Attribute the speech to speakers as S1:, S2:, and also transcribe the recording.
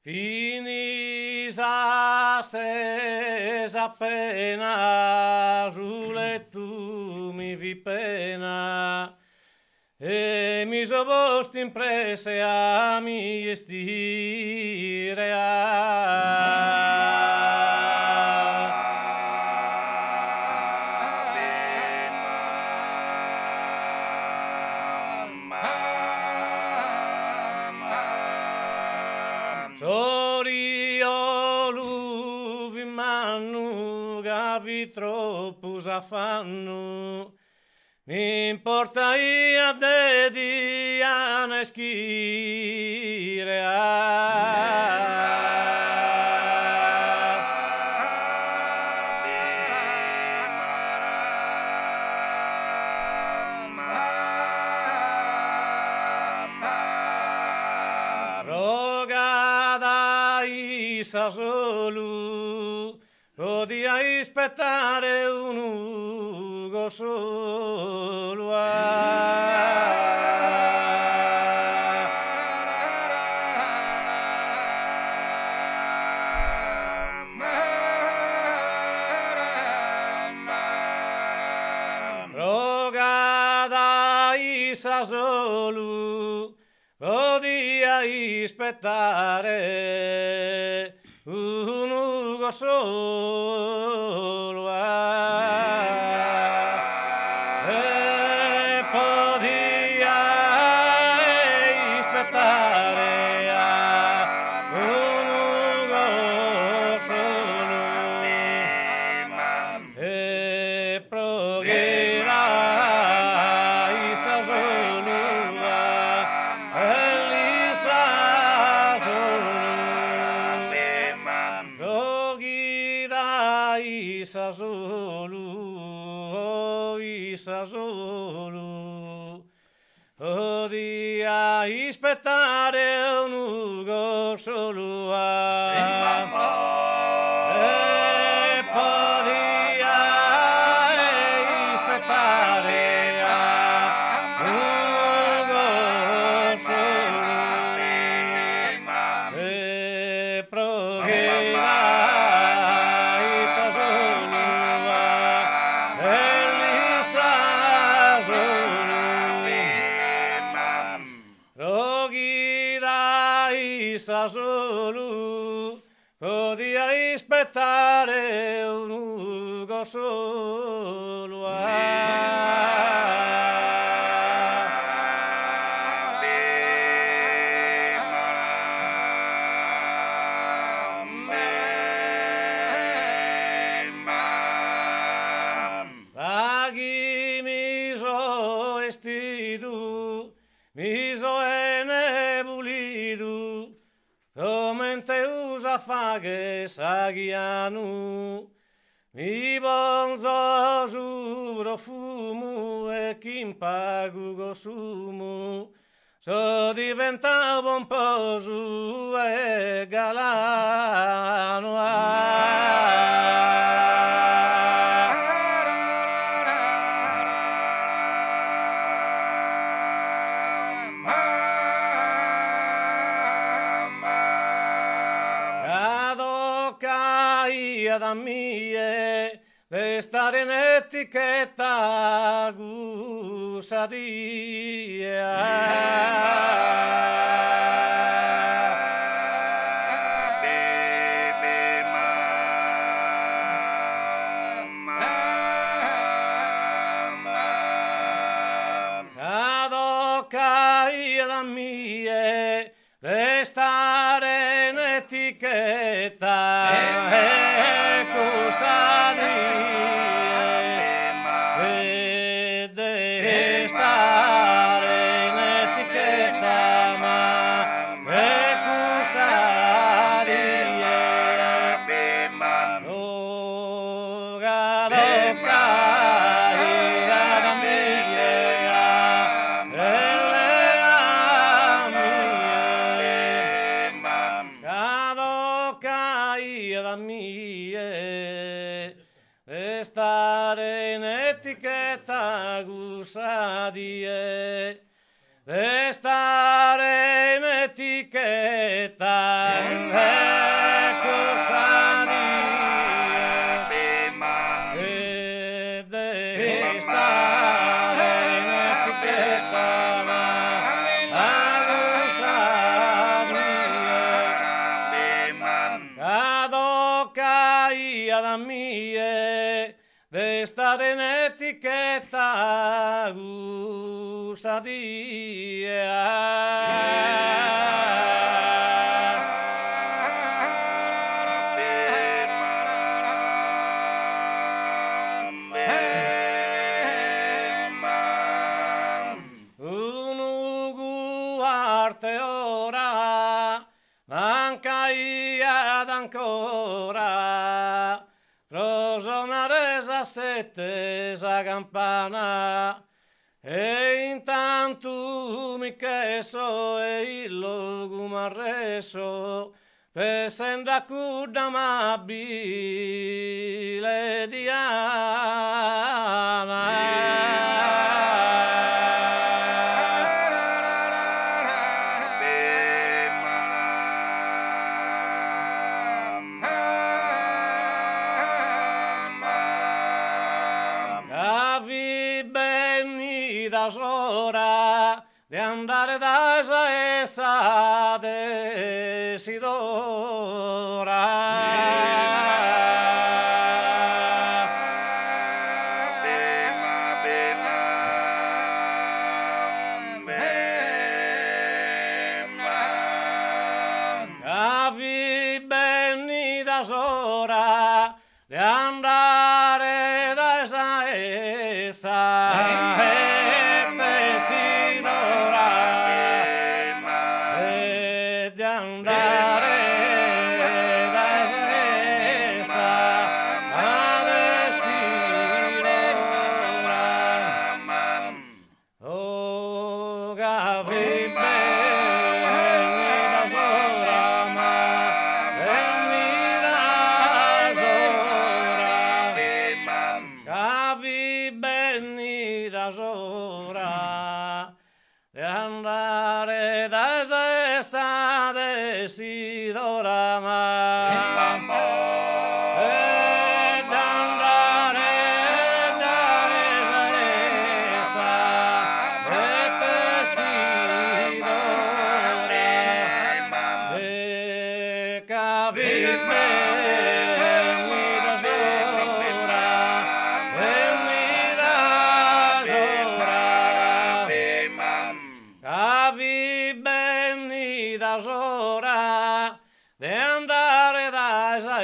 S1: Finisa ses appena sulle tu mi vi pena e mi so vosti imprese a mi estire troppo fanno mi importa io de di ana schire rogada isa solo podia aspettare un ugo solo rogada isa solo podia aspettare un ugo solo e podia aspettare un ugo solo e provera isa solo isa solo podia aspettare un ugo solo e podia aspettare un ugo solo e provera isa solo podia aspettare un ugo solo Paghi mi so estidu mi so enebulidu come te usa faghe saghianu mi bonzo su profumo e chi pagu gosumu so diventavo un po' su e galano da mie de stare in etichetta da mie de stare in etichetta de stare in etichetta ma stare in etichetta gusadie de stare in etichetta de stare in etichetta unugu arte ora manca iad ancora rosonare a sette sa campana e intanto mi cheso e il logo m'arreso per senda cuda amabile ora di andare da esa desidora cavi benni da sora di andare da esa de andare da esa desidora de andare da esa